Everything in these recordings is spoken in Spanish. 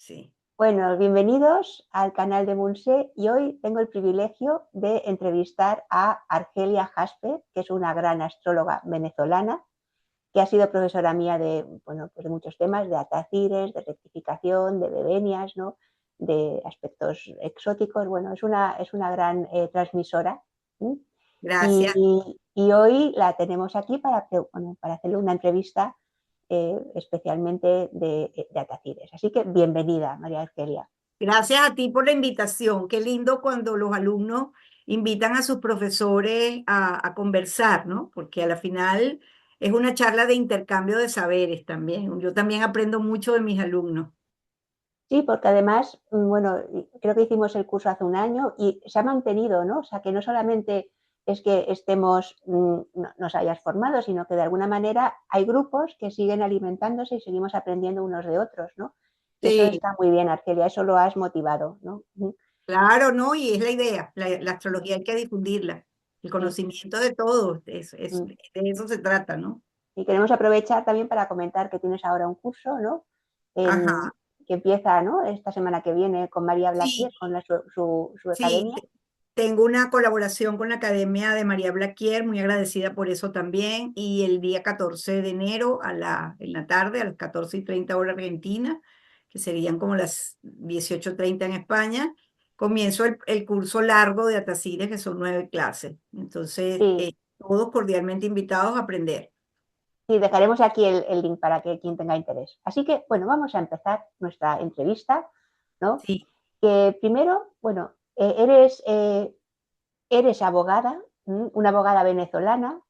sí. Bueno, bienvenidos al canal de Monse y hoy tengo el privilegio de entrevistar a Argelia Jasper, que es una gran astróloga venezolana, que ha sido profesora mía de, bueno, pues de muchos temas, de atacires, de rectificación, de bebenias, ¿no? De aspectos exóticos. Bueno, es una gran transmisora. ¿Sí? Gracias. Y hoy la tenemos aquí para hacerle una entrevista especialmente de atacires. Así que bienvenida, María Argelia. Gracias a ti por la invitación. Qué lindo cuando los alumnos invitan a sus profesores a conversar, ¿no? Porque a la final es una charla de intercambio de saberes también. Yo también aprendo mucho de mis alumnos. Sí, porque además, bueno, creo que hicimos el curso hace un año y se ha mantenido, ¿no? O sea, que no solamente es que nos hayas formado, sino que de alguna manera hay grupos que siguen alimentándose y seguimos aprendiendo unos de otros, ¿no? Y eso Sí, está muy bien, Argelia, eso lo has motivado, ¿no? claro, ¿no? Y es la idea. La astrología hay que difundirla. El Sí. conocimiento de todo, de eso se trata, ¿no? Y queremos aprovechar también para comentar que tienes ahora un curso, ¿no? Ajá. Que empieza, ¿no? Esta semana que viene con María Sí, Blaquier, con su sí, academia. tengo una colaboración con la Academia de María Blaquier, muy agradecida por eso también, y el día 14 de enero en la tarde, a las 14:30 hora argentina, que serían como las 18:30 en España, comienzo el curso largo de Atacires, que son 9 clases. Entonces, Sí, todos cordialmente invitados a aprender. sí, dejaremos aquí el link para que quien tenga interés. Así que, bueno, vamos a empezar nuestra entrevista, ¿no? Sí, Que primero, bueno, eres abogada, una abogada venezolana,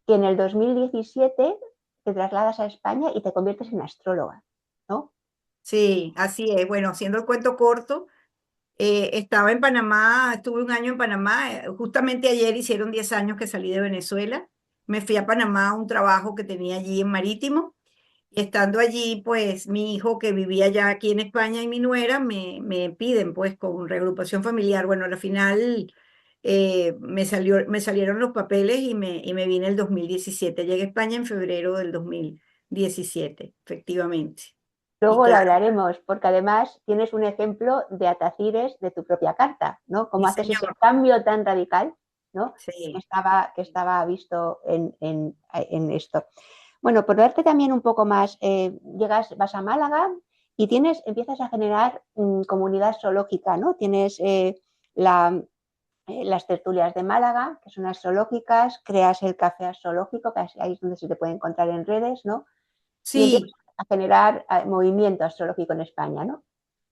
que en el 2017 te trasladas a España y te conviertes en astróloga, ¿no? sí, así es. Bueno, haciendo el cuento corto. Estaba en Panamá, estuve un año en Panamá, justamente ayer hicieron 10 años que salí de Venezuela, me fui a Panamá a un trabajo que tenía allí en Marítimo, y estando allí, pues mi hijo que vivía ya aquí en España y mi nuera me piden pues con reagrupación familiar, bueno, al final me salieron los papeles y me vine el 2017. Llegué a España en febrero del 2017, efectivamente. Y Luego lo claro, hablaremos, porque además tienes un ejemplo de atacires de tu propia carta, ¿no? Cómo sí haces ese señor, cambio tan radical, ¿no? sí. Que estaba visto en esto. Bueno, por darte también un poco más, vas a Málaga y empiezas a generar comunidad zoológica, ¿no? Tienes la, las tertulias de Málaga, que son astrológicas, creas el café astrológico, que ahí es donde se te puede encontrar en redes, ¿no? Y empiezas Sí, a generar movimiento astrológico en España, ¿no?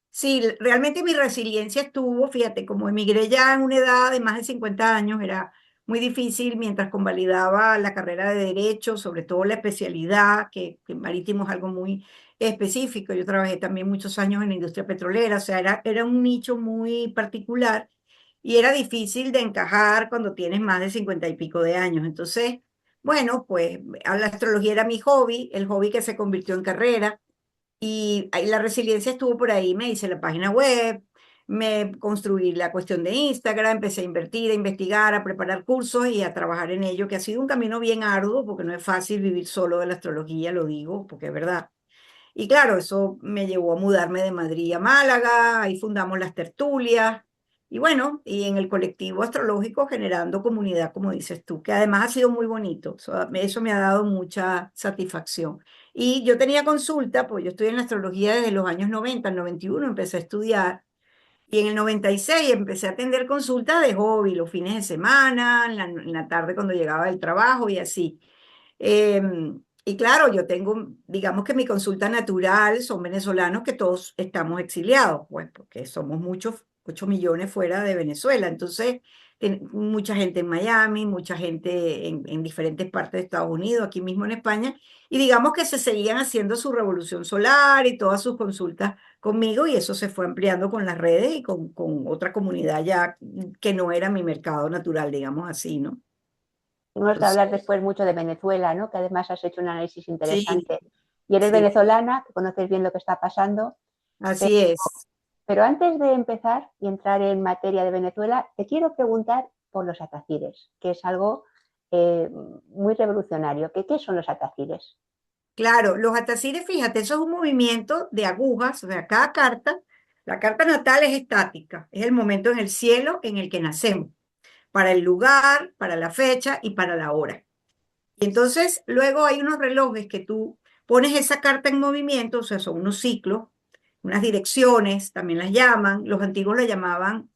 sí, realmente mi resiliencia estuvo, fíjate, como emigré ya en una edad de más de 50 años, era muy difícil mientras convalidaba la carrera de Derecho, sobre todo la especialidad, que marítimo es algo muy específico. Yo trabajé también muchos años en la industria petrolera, o sea, era un nicho muy particular y era difícil de encajar cuando tienes más de 50 y pico de años. Entonces, bueno, pues la astrología era mi hobby, el hobby que se convirtió en carrera. Y ahí la resiliencia estuvo por ahí, me hice la página web, me construí la cuestión de Instagram, empecé a invertir, a investigar, a preparar cursos y a trabajar en ello, que ha sido un camino bien arduo, porque no es fácil vivir solo de la astrología, lo digo, porque es verdad. Y claro, eso me llevó a mudarme de Madrid a Málaga, ahí fundamos las tertulias, y bueno, y en el colectivo astrológico generando comunidad, como dices tú, que además ha sido muy bonito, eso me ha dado mucha satisfacción. Y yo tenía consulta, pues yo estoy en la astrología desde los años 90, el 91 empecé a estudiar, y en el 96 empecé a atender consultas de hobby, los fines de semana, en la tarde cuando llegaba del trabajo y así. Y claro, yo tengo, digamos que mi consulta natural son venezolanos que todos estamos exiliados, pues, porque somos muchos, 8 millones fuera de Venezuela. Entonces, mucha gente en Miami, mucha gente en diferentes partes de Estados Unidos, aquí mismo en España, y digamos que se seguían haciendo su revolución solar y todas sus consultas conmigo, y eso se fue ampliando con las redes y con otra comunidad ya que no era mi mercado natural, digamos así, ¿no? Tenemos que Entonces, hablar después mucho de Venezuela, ¿no? Que además has hecho un análisis sí, interesante. Y eres sí. venezolana, que conoces bien lo que está pasando. Pero, Así es. pero antes de empezar y entrar en materia de Venezuela, te quiero preguntar por los atacires, que es algo muy revolucionario. ¿Qué son los atacires? Claro, los atacires, fíjate, eso es un movimiento de agujas, o sea, cada carta, la carta natal es estática, es el momento en el cielo en el que nacemos, para el lugar, para la fecha y para la hora. Y entonces luego hay unos relojes que tú pones esa carta en movimiento, o sea, son unos ciclos, unas direcciones, también las llaman, los antiguos la llamaban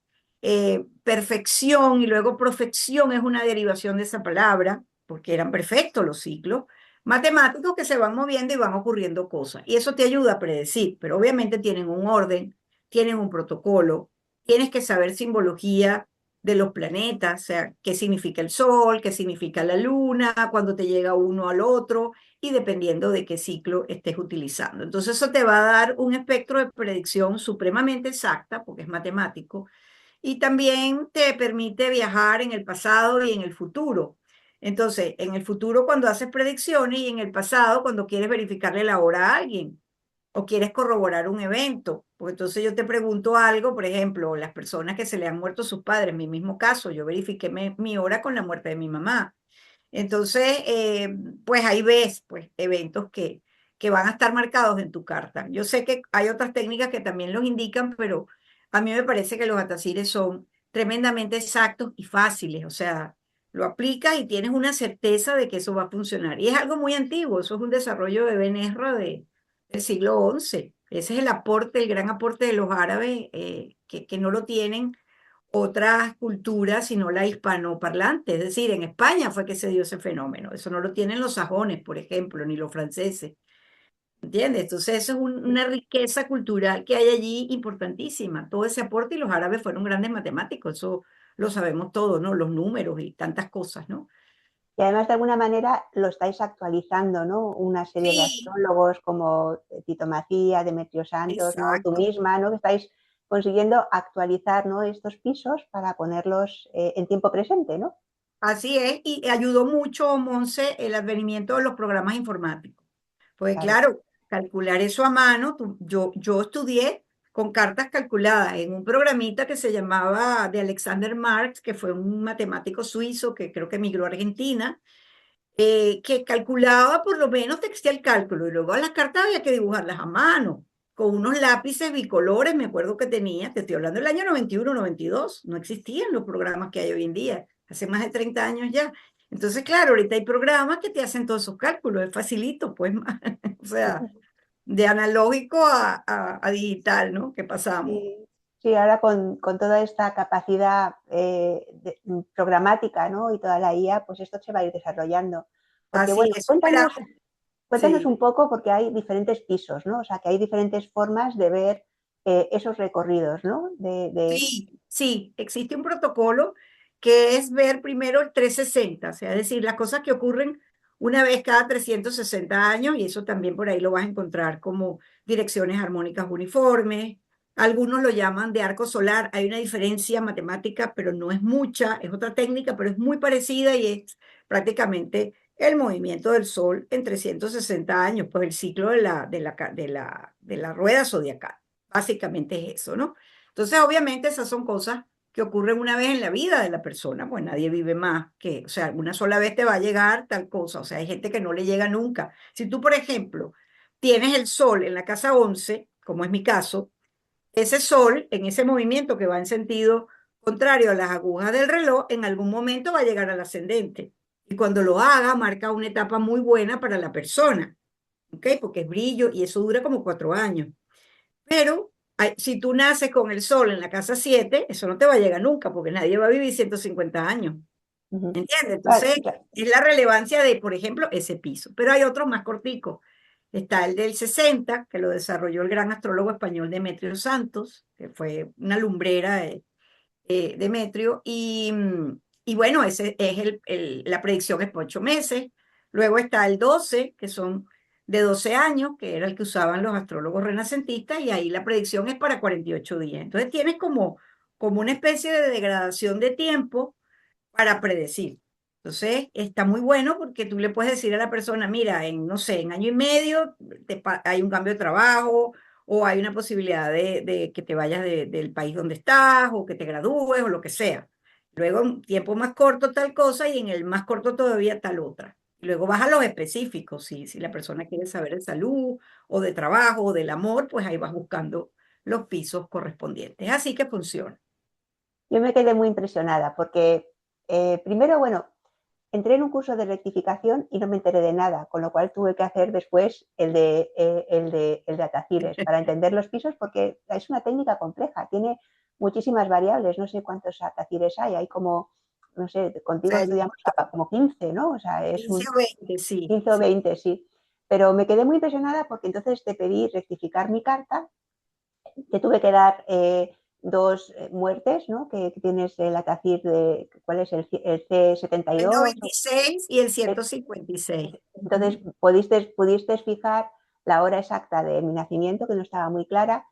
perfección y luego profección es una derivación de esa palabra, porque eran perfectos los ciclos matemáticos que se van moviendo y van ocurriendo cosas. Y eso te ayuda a predecir, pero obviamente tienen un orden, tienen un protocolo, tienes que saber simbología de los planetas, o sea, qué significa el Sol, qué significa la Luna, cuando te llega uno al otro, y dependiendo de qué ciclo estés utilizando. Entonces eso te va a dar un espectro de predicción supremamente exacta, porque es matemático, y también te permite viajar en el pasado y en el futuro. Entonces, en el futuro cuando haces predicciones y en el pasado cuando quieres verificarle la hora a alguien o quieres corroborar un evento. Porque entonces yo te pregunto algo, por ejemplo, las personas que se le han muerto sus padres, en mi mismo caso, yo verifiqué mi hora con la muerte de mi mamá. Entonces, pues ahí ves pues, eventos que van a estar marcados en tu carta. Yo sé que hay otras técnicas que también los indican, pero a mí me parece que los atacires son tremendamente exactos y fáciles. O sea, lo aplicas y tienes una certeza de que eso va a funcionar. Y es algo muy antiguo, eso es un desarrollo de Ben Ezra del siglo XI. Ese es el aporte, el gran aporte de los árabes, que no lo tienen otras culturas, sino la hispanoparlante. Es decir, en España fue que se dio ese fenómeno. Eso no lo tienen los sajones, por ejemplo, ni los franceses. ¿Entiendes? Entonces, eso es una riqueza cultural que hay allí importantísima. Todo ese aporte y los árabes fueron grandes matemáticos. Eso lo sabemos todos, ¿no? Los números y tantas cosas, ¿no? Y además, de alguna manera, lo estáis actualizando, ¿no? Una serie de Sí, astrólogos como Tito Macía, Demetrio Santos, ¿no? Tú exacto. misma, ¿no? Que estáis consiguiendo actualizar, ¿no? Estos pisos para ponerlos en tiempo presente, ¿no? Así es, y ayudó mucho, Monse, el advenimiento de los programas informáticos. Pues Claro. claro, calcular eso a mano, yo estudié con cartas calculadas en un programita que se llamaba de Alexander Marx, que fue un matemático suizo que creo que emigró a Argentina, que calculaba por lo menos te existía el cálculo y luego a las cartas había que dibujarlas a mano, con unos lápices bicolores, me acuerdo que tenía, te estoy hablando del año 91, 92, no existían los programas que hay hoy en día, hace más de 30 años ya. Entonces, claro, ahorita hay programas que te hacen todos esos cálculos, es facilito, pues, o sea, de analógico a digital, ¿no? Que pasamos. Sí, sí, ahora con toda esta capacidad programática, ¿no? Y toda la IA, pues esto se va a ir desarrollando. Porque Así bueno, es, cuéntanos, esperamos. cuéntanos Sí. un poco, porque hay diferentes pisos, ¿no? O sea, que hay diferentes formas de ver esos recorridos, ¿no? Sí, sí, existe un protocolo que es ver primero el 360, o sea, es decir, las cosas que ocurren una vez cada 360 años, y eso también por ahí lo vas a encontrar como direcciones armónicas uniformes. Algunos lo llaman de arco solar. Hay una diferencia matemática, pero no es mucha, es otra técnica, pero es muy parecida y es prácticamente el movimiento del Sol en 360 años, pues el ciclo de la rueda zodiacal. Básicamente es eso, ¿no? Entonces, obviamente, esas son cosas que ocurren una vez en la vida de la persona, pues nadie vive más que, o sea, una sola vez te va a llegar tal cosa, o sea, hay gente que no le llega nunca. Si tú, por ejemplo, tienes el sol en la casa 11, como es mi caso, ese sol, en ese movimiento que va en sentido contrario a las agujas del reloj, en algún momento va a llegar al ascendente. Y cuando lo haga, marca una etapa muy buena para la persona, ¿ok? Porque es brillo y eso dura como 4 años. Pero si tú naces con el sol en la casa 7 eso no te va a llegar nunca, porque nadie va a vivir 150 años. Ujú. ¿Entiendes? Claro, Entonces, claro. es la relevancia de, por ejemplo, ese piso. Pero hay otros más corticos. Está el del 60 que lo desarrolló el gran astrólogo español Demetrio Santos, que fue una lumbrera de Demetrio. Y bueno, ese es la predicción es por 8 meses. Luego está el 12 que son de 12 años, que era el que usaban los astrólogos renacentistas, y ahí la predicción es para 48 días. Entonces tienes como una especie de degradación de tiempo para predecir. Entonces, está muy bueno porque tú le puedes decir a la persona, mira, en, no sé, en año y medio hay un cambio de trabajo o hay una posibilidad de que te vayas del país donde estás o que te gradúes o lo que sea. Luego, en tiempo más corto tal cosa y en el más corto todavía tal otra. Y luego vas a los específicos, si la persona quiere saber de salud o de trabajo o del amor, pues ahí vas buscando los pisos correspondientes. Así que funciona. Yo me quedé muy impresionada porque primero, bueno, entré en un curso de rectificación y no me enteré de nada, con lo cual tuve que hacer después el de Atacires para entender los pisos porque es una técnica compleja, tiene muchísimas variables, no sé cuántos Atacires hay como, no sé, O contigo sea, estudiamos como 15, ¿no? O sea, es 15 un o 20, sí, 15 o sí. 20, sí. Pero me quedé muy impresionada porque entonces te pedí rectificar mi carta, te tuve que dar dos muertes, ¿no? Que tienes el Atacir de, ¿cuál es? El El C72. 96 y el 156. Entonces, Ujú. pudiste fijar la hora exacta de mi nacimiento, que no estaba muy clara,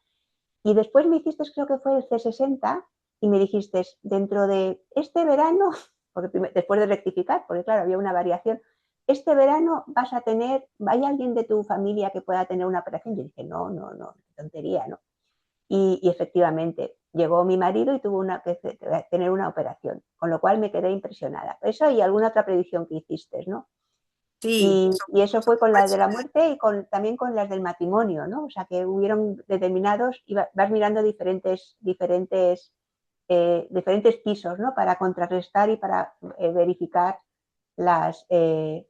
y después me hiciste, creo que fue el C60, y me dijiste, dentro de este verano, porque después de rectificar, porque claro, había una variación, este verano vas a tener, ¿hay alguien de tu familia que pueda tener una operación? Yo dije, no, no, no, qué tontería, ¿no? Y efectivamente, llegó mi marido y tuvo que tener una operación, con lo cual me quedé impresionada. Eso y alguna otra predicción que hiciste, ¿no? Sí, Y eso son fue con las de la impresionantes. muerte y también con las del matrimonio, ¿no? O sea, que hubieron determinados, y vas mirando diferentes pisos, ¿no? Para contrarrestar y para verificar las, eh,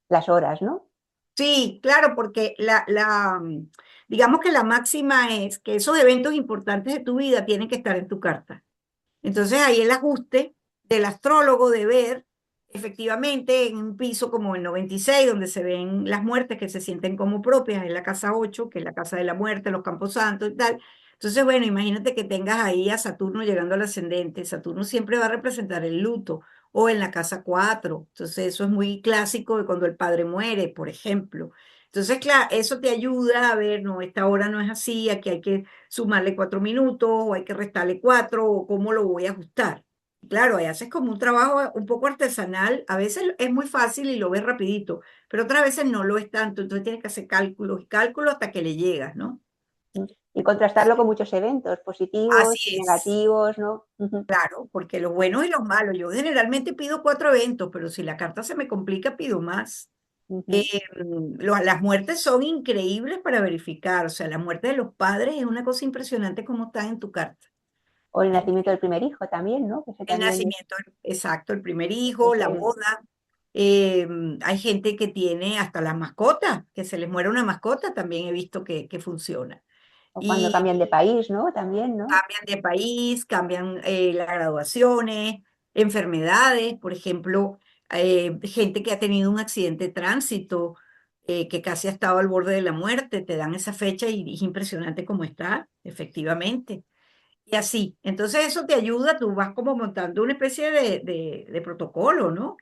las horas, ¿no? Sí, claro, porque digamos que la máxima es que esos eventos importantes de tu vida tienen que estar en tu carta. Entonces ahí el ajuste del astrólogo de ver efectivamente en un piso como el 96, donde se ven las muertes que se sienten como propias, en la casa 8, que es la casa de la muerte, los campos santos y tal. Entonces, bueno, imagínate que tengas ahí a Saturno llegando al ascendente. Saturno siempre va a representar el luto, o en la casa 4. Entonces, eso es muy clásico de cuando el padre muere, por ejemplo. Entonces, claro, eso te ayuda a ver, no, esta hora no es así, aquí hay que sumarle 4 minutos, o hay que restarle 4, o cómo lo voy a ajustar. Claro, ahí haces como un trabajo un poco artesanal, a veces es muy fácil y lo ves rapidito, pero otras veces no lo es tanto, entonces tienes que hacer cálculos y cálculos hasta que le llegas, ¿no? Y contrastarlo con muchos eventos positivos, Así es, negativos, ¿no? Uh-huh, claro, porque los buenos y los malos, yo generalmente pido 4 eventos, pero si la carta se me complica, pido más. uh-huh. Las muertes son increíbles para verificar, o sea, la muerte de los padres es una cosa impresionante como está en tu carta. O el nacimiento del primer hijo también, ¿no? Que ese El también nacimiento, exacto, el primer hijo, la ese, boda. Hay gente que tiene hasta las mascotas, que se les muere una mascota, también he visto que funciona. o cuando Y cambian de país, ¿no? También, ¿no? cambian de país, cambian las graduaciones, enfermedades, por ejemplo, gente que ha tenido un accidente de tránsito, que casi ha estado al borde de la muerte, te dan esa fecha y es impresionante cómo está, efectivamente. Y así, entonces eso te ayuda, tú vas como montando una especie de protocolo, ¿no?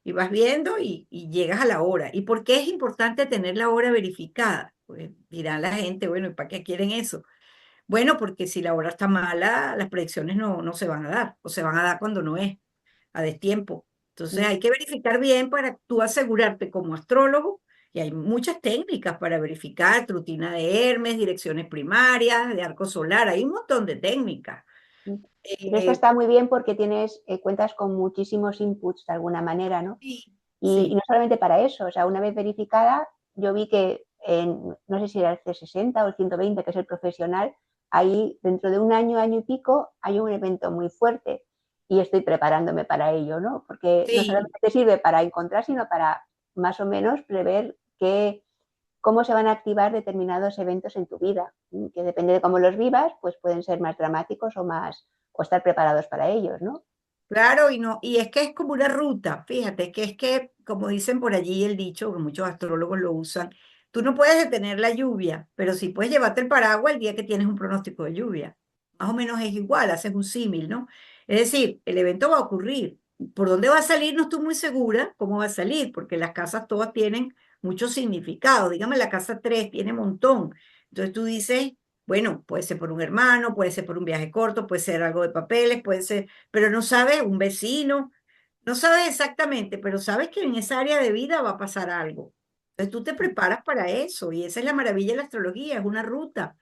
Y vas viendo y llegas a la hora. ¿Y por qué es importante tener la hora verificada? Pues dirán la gente, bueno, ¿y para qué quieren eso? Bueno, porque si la hora está mala, las predicciones no se van a dar, o se van a dar cuando no es, a destiempo. Entonces Mm. hay que verificar bien para tú asegurarte como astrólogo, y hay muchas técnicas para verificar, rutina de Hermes, direcciones primarias, de arco solar, hay un montón de técnicas. Mm. Pero esta Eh, está muy bien porque cuentas con muchísimos inputs de alguna manera, ¿no? sí, Y sí, no solamente para eso, o sea, una vez verificada, yo vi que no sé si era el C60 o el 120, que es el profesional, ahí dentro de un año, año y pico, hay un evento muy fuerte y estoy preparándome para ello, ¿no? Porque no sí, solamente te sirve para encontrar, sino para más o menos prever cómo se van a activar determinados eventos en tu vida, que depende de cómo los vivas, pues pueden ser más dramáticos o estar preparados para ellos, ¿no? claro, y no, y es que es como una ruta, fíjate, que es que, como dicen por allí el dicho, que muchos astrólogos lo usan, tú no puedes detener la lluvia, pero sí puedes llevarte el paraguas el día que tienes un pronóstico de lluvia. Más o menos es igual, haces un símil, ¿no? Es decir, el evento va a ocurrir. ¿Por dónde va a salir? No estoy muy segura cómo va a salir, porque las casas todas tienen mucho significado. Dígame, la casa 3 tiene un montón. Entonces tú dices, bueno, puede ser por un hermano, puede ser por un viaje corto, puede ser algo de papeles, puede ser, pero no sabes, un vecino, no sabes exactamente, pero sabes que en esa área de vida va a pasar algo. Entonces tú te preparas para eso y esa es la maravilla de la astrología, es una ruta,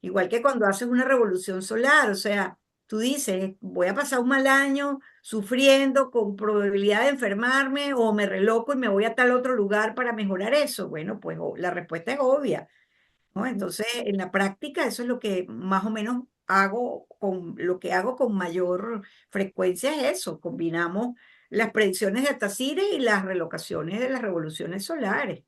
igual que cuando haces una revolución solar, o sea, tú dices, voy a pasar un mal año sufriendo con probabilidad de enfermarme o me reloco y me voy a tal otro lugar para mejorar eso. Bueno, pues la respuesta es obvia, ¿no? Entonces, en la práctica, eso es lo que más o menos hago lo que hago con mayor frecuencia es eso, combinamos las predicciones de Atacire y las relocaciones de las revoluciones solares.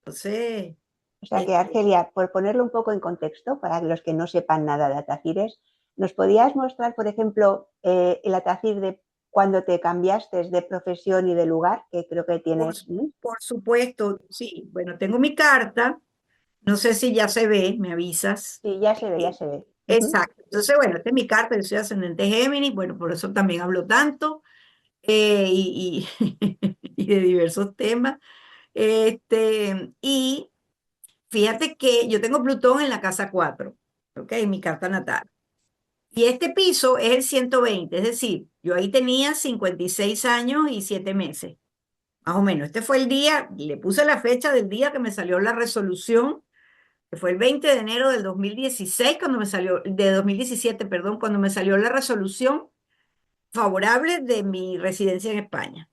Entonces, O sea que, este, Argelia, por ponerlo un poco en contexto, para los que no sepan nada de Atacires, ¿nos podías mostrar, por ejemplo, el Atacir de cuando te cambiaste de profesión y de lugar, que creo que por, tienes? por supuesto, sí, bueno, tengo mi carta, no sé si ya se ve, me avisas. Sí, ya se ve, ya Eh, se ve. Ujú. Exacto, entonces, bueno, esta es mi carta, yo soy ascendente Géminis, bueno, por eso también hablo tanto y de diversos temas. Y fíjate que yo tengo Plutón en la casa 4, ¿ok? En mi carta natal. Y este piso es el 120, es decir, yo ahí tenía 56 años y 7 meses, más o menos. Este fue el día, le puse la fecha del día que me salió la resolución, que fue el 20 de enero del 2016, cuando me salió, de 2017, perdón, cuando me salió la resolución favorable de mi residencia en España.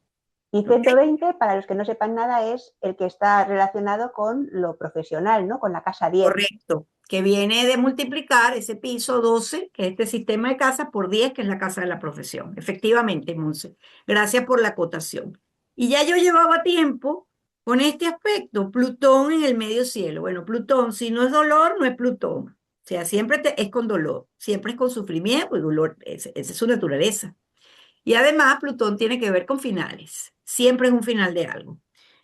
Y ¿Ok? 120, para los que no sepan nada, es el que está relacionado con lo profesional, ¿no? Con la casa 10. Correcto, que viene de multiplicar ese piso 12, que es este sistema de casas, por 10, que es la casa de la profesión. Efectivamente, Monse, gracias por la acotación. Y ya yo llevaba tiempo con este aspecto, Plutón en el medio cielo. Bueno, Plutón, si no es dolor, no es Plutón. O sea, siempre es con dolor, siempre es con sufrimiento y dolor, esa es su naturaleza. Y además, Plutón tiene que ver con finales, siempre es un final de algo.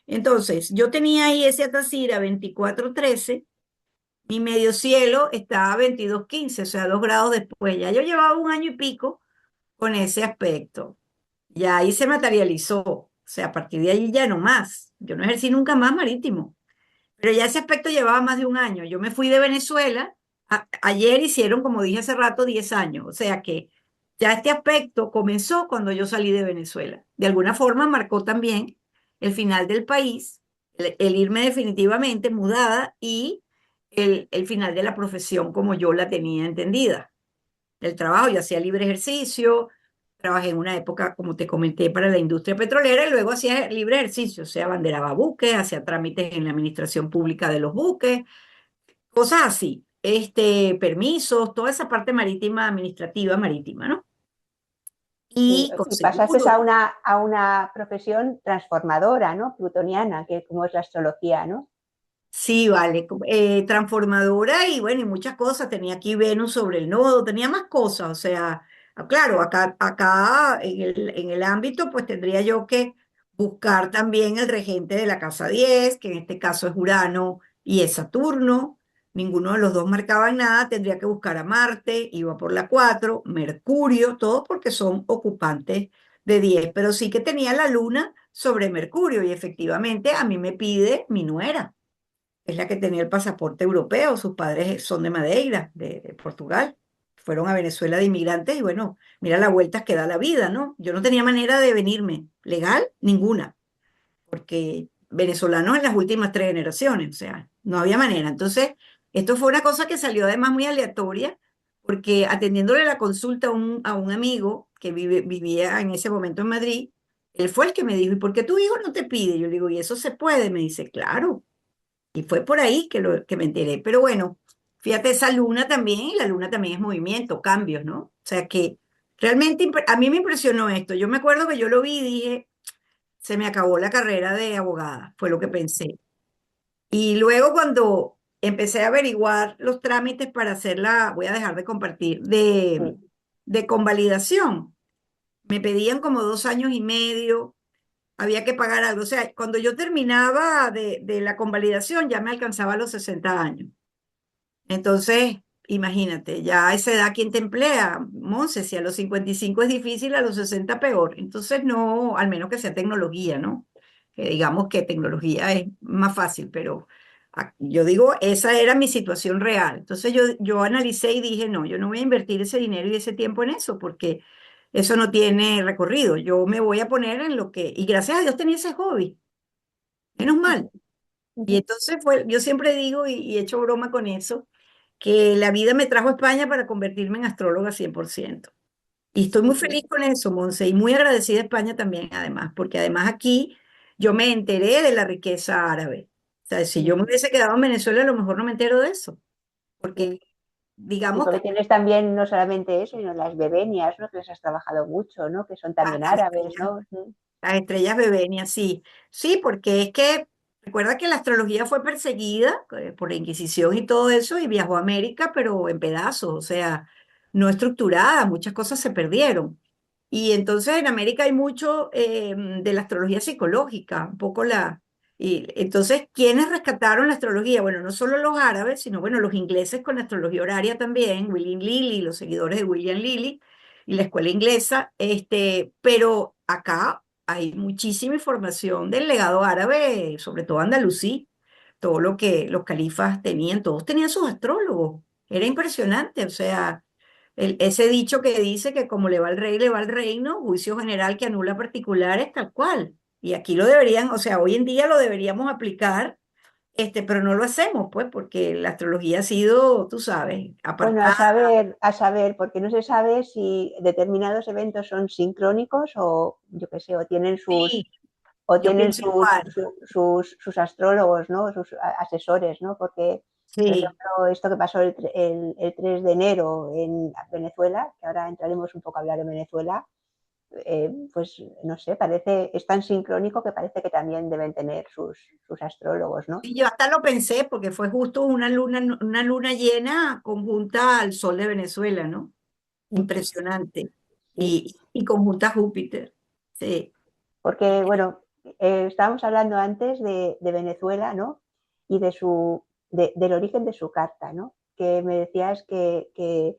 Entonces, yo tenía ahí ese Atacira 2413. Mi medio cielo estaba a 22,15, o sea, 2 grados después. Ya yo llevaba un año y pico con ese aspecto. Ya ahí se materializó. O sea, a partir de ahí ya no más. Yo no ejercí nunca más marítimo. Pero ya ese aspecto llevaba más de un año. Yo me fui de Venezuela. Ayer hicieron, como dije hace rato, 10 años. O sea que ya este aspecto comenzó cuando yo salí de Venezuela. De alguna forma marcó también el final del país, el irme definitivamente mudada y el final de la profesión como yo la tenía entendida. El trabajo, yo hacía libre ejercicio, trabajé en una época, como te comenté, para la industria petrolera y luego hacía libre ejercicio, o sea, abanderaba buques, hacía trámites en la administración pública de los buques, cosas así, permisos, toda esa parte marítima, administrativa marítima, ¿no? Sí, Y con y pasaste seguro, a una profesión transformadora, ¿no? Plutoniana, que como es la astrología, ¿no? sí, vale, transformadora y bueno, y muchas cosas, tenía aquí Venus sobre el nodo, tenía más cosas, o sea, claro, acá en el ámbito, pues tendría yo que buscar también el regente de la casa 10, que en este caso es Urano y es Saturno, ninguno de los dos marcaban nada, tendría que buscar a Marte, iba por la 4, Mercurio, todos porque son ocupantes de 10, pero sí que tenía la luna sobre Mercurio y efectivamente a mí me pide mi nuera, es la que tenía el pasaporte europeo, sus padres son de Madeira, de Portugal. Fueron a Venezuela de inmigrantes y bueno, mira las vueltas que da la vida, ¿no? Yo no tenía manera de venirme, legal, ninguna, porque venezolanos en las últimas 3 generaciones, o sea, no había manera. Entonces, esto fue una cosa que salió además muy aleatoria, porque atendiéndole la consulta a un amigo que vivía en ese momento en Madrid, él fue el que me dijo, ¿y por qué tu hijo no te pide? Yo le digo, ¿y eso se puede? Me dice, claro. Y fue por ahí que me enteré. Pero bueno, fíjate, esa luna también, y la luna también es movimiento, cambios, ¿no? O sea que realmente a mí me impresionó esto. Yo me acuerdo que yo lo vi y dije, se me acabó la carrera de abogada, fue lo que pensé. Y luego cuando empecé a averiguar los trámites para hacerla, voy a dejar de compartir, de, Sí. de convalidación, me pedían como 2 años y medio, había que pagar algo. O sea, cuando yo terminaba de la convalidación ya me alcanzaba los 60 años. Entonces, imagínate, ya a esa edad, ¿quién te emplea? Monse, si a los 55 es difícil, a los 60 peor. Entonces, no, al menos que sea tecnología, ¿no? Que digamos que tecnología es más fácil, pero yo digo, esa era mi situación real. Entonces, yo analicé y dije, no, yo no voy a invertir ese dinero y ese tiempo en eso, porque eso no tiene recorrido. Yo me voy a poner en lo que, y gracias a Dios tenía ese hobby, menos mal. Ujú, Y ujú. entonces fue, yo siempre digo y echo broma con eso, que la vida me trajo a España para convertirme en astróloga 100%. Y estoy muy feliz con eso, Monse, y muy agradecida a España también, además, porque además aquí yo me enteré de la riqueza árabe. O sea, si yo me Ujú. hubiese quedado en Venezuela, a lo mejor no me entero de eso, porque Sí, sí, digamos que porque tienes también no solamente eso, sino las bebenias, ¿no? Que les has trabajado mucho, ¿no? Que son también las árabes, estrellas, ¿no? Ujú. las estrellas bebenias, sí. Sí, porque es que recuerda que la astrología fue perseguida por la Inquisición y todo eso, y viajó a América, pero en pedazos, o sea, no estructurada, muchas cosas se perdieron. Y entonces en América hay mucho de la astrología psicológica, un poco la... Y entonces, ¿quiénes rescataron la astrología? Bueno, no solo los árabes, sino bueno, los ingleses con la astrología horaria también, William Lilly, los seguidores de William Lilly y la escuela inglesa, pero acá hay muchísima información del legado árabe, sobre todo andalusí, todo lo que los califas tenían, todos tenían sus astrólogos, era impresionante, o sea ese dicho que dice que como le va al rey, le va al reino, juicio general que anula particulares, tal cual. Y aquí lo deberían, o sea, hoy en día lo deberíamos aplicar, pero no lo hacemos, pues, porque la astrología ha sido, tú sabes, Bueno, apartada. a saber, porque no se sabe si determinados eventos son sincrónicos o, yo qué sé, Sí, o yo tienen pienso igual. sus astrólogos, ¿no? Sus asesores, ¿no? Porque, por Sí. ejemplo, esto que pasó el 3 de enero en Venezuela, que ahora entraremos un poco a hablar de Venezuela, pues no sé, es tan sincrónico que parece que también deben tener sus astrólogos, ¿no? Y yo hasta lo pensé porque fue justo una luna llena conjunta al sol de Venezuela, ¿no? Ujú. Impresionante. Sí, Y conjunta a Júpiter. Sí. porque, bueno, estábamos hablando antes de Venezuela, ¿no? Y del origen de su carta, ¿no? Que me decías que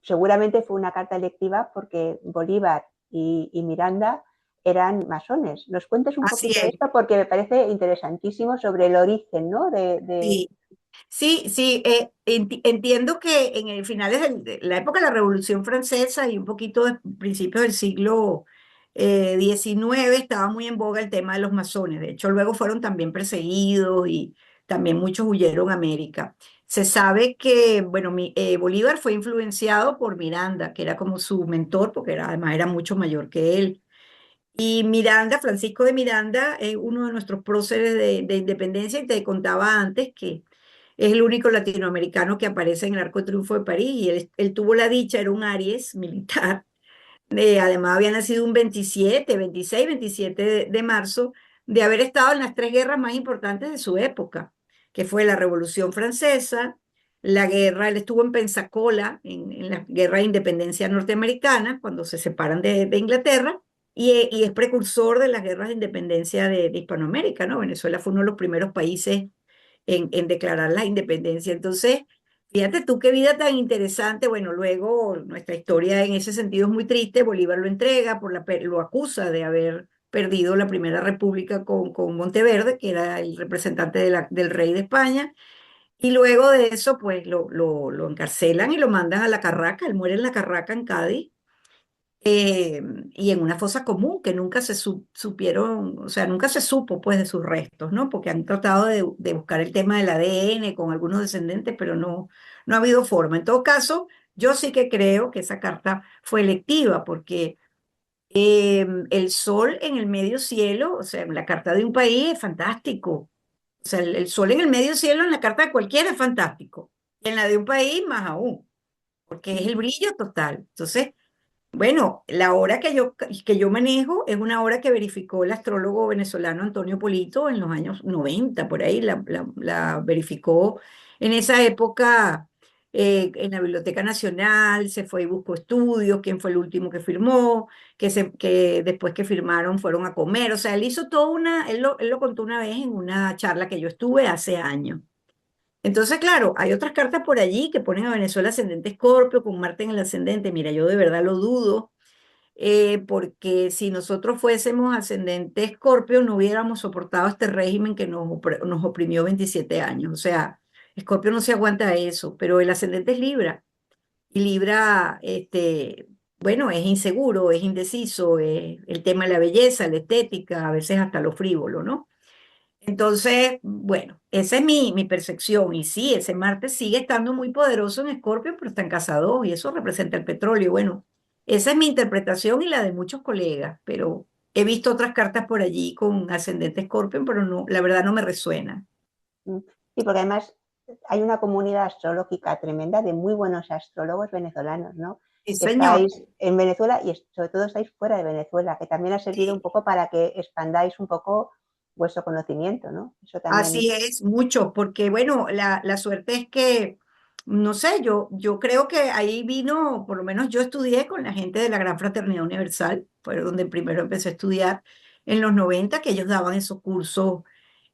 seguramente fue una carta electiva porque Bolívar y Miranda eran masones. ¿Nos cuentes un Así poquito de es. esto? Porque me parece interesantísimo sobre el origen, ¿no? Sí. Sí, sí, entiendo que en el finales de la época de la Revolución Francesa y un poquito de principios del siglo XIX estaba muy en boga el tema de los masones. De hecho, luego fueron también perseguidos y también muchos huyeron a América. Se sabe que, bueno, Bolívar fue influenciado por Miranda, que era como su mentor, porque además era mucho mayor que él. Y Miranda, Francisco de Miranda, es uno de nuestros próceres de independencia y te contaba antes que es el único latinoamericano que aparece en el Arco de Triunfo de París y él tuvo la dicha, era un Aries militar. Además había nacido un 27, 26, 27 de marzo, de haber estado en las tres guerras más importantes de su época, que fue la Revolución Francesa, la guerra, él estuvo en Pensacola, en la guerra de independencia norteamericana, cuando se separan de Inglaterra, y es precursor de las guerras de independencia de Hispanoamérica, ¿no? Venezuela fue uno de los primeros países en declarar la independencia. Entonces, fíjate tú qué vida tan interesante. Bueno, luego nuestra historia en ese sentido es muy triste. Bolívar lo entrega, lo acusa de haber perdido la Primera República con Monteverde, que era el representante del rey de España. Y luego de eso, pues lo encarcelan y lo mandan a la Carraca. Él muere en la Carraca, en Cádiz, eh, y en una fosa común que nunca se supieron, o sea, nunca se supo pues de sus restos, ¿no? Porque han tratado de buscar el tema del ADN con algunos descendientes, pero no ha habido forma. En todo caso, yo sí que creo que esa carta fue electiva, porque el sol en el medio cielo, o sea, en la carta de un país es fantástico. O sea, el sol en el medio cielo en la carta de cualquiera es fantástico. Y en la de un país más aún, porque es el brillo total. Entonces, bueno, la hora que yo manejo es una hora que verificó el astrólogo venezolano Antonio Polito en los años 90 por ahí, la verificó en esa época en la Biblioteca Nacional, se fue y buscó estudios, quién fue el último que firmó, que después que firmaron fueron a comer, o sea, él hizo él lo contó una vez en una charla que yo estuve hace años. Entonces, claro, hay otras cartas por allí que ponen a Venezuela ascendente Escorpio con Marte en el ascendente. Mira, yo de verdad lo dudo, porque si nosotros fuésemos ascendente Escorpio, no hubiéramos soportado este régimen que nos oprimió 27 años. O sea, Escorpio no se aguanta eso, pero el ascendente es Libra. Y Libra, bueno, es inseguro, es indeciso, el tema de la belleza, la estética, a veces hasta lo frívolo, ¿no? Entonces, bueno, esa es mi percepción. Y sí, ese Marte sigue estando muy poderoso en Escorpio, pero está en casa 2 y eso representa el petróleo. Bueno, esa es mi interpretación y la de muchos colegas, pero he visto otras cartas por allí con ascendente Escorpio, pero no, la verdad no me resuena. Mm. Sí, porque además hay una comunidad astrológica tremenda de muy buenos astrólogos venezolanos, ¿no? Sí, Que señor. estáis en Venezuela y sobre todo estáis fuera de Venezuela, que también ha servido un Sí. poco para que expandáis un poco vuestro conocimiento, ¿no? Eso también. Así es, mucho, porque bueno, la suerte es que, no sé, yo creo que ahí vino, por lo menos yo estudié con la gente de la Gran Fraternidad Universal, fue donde primero empecé a estudiar en los 90 que ellos daban esos cursos,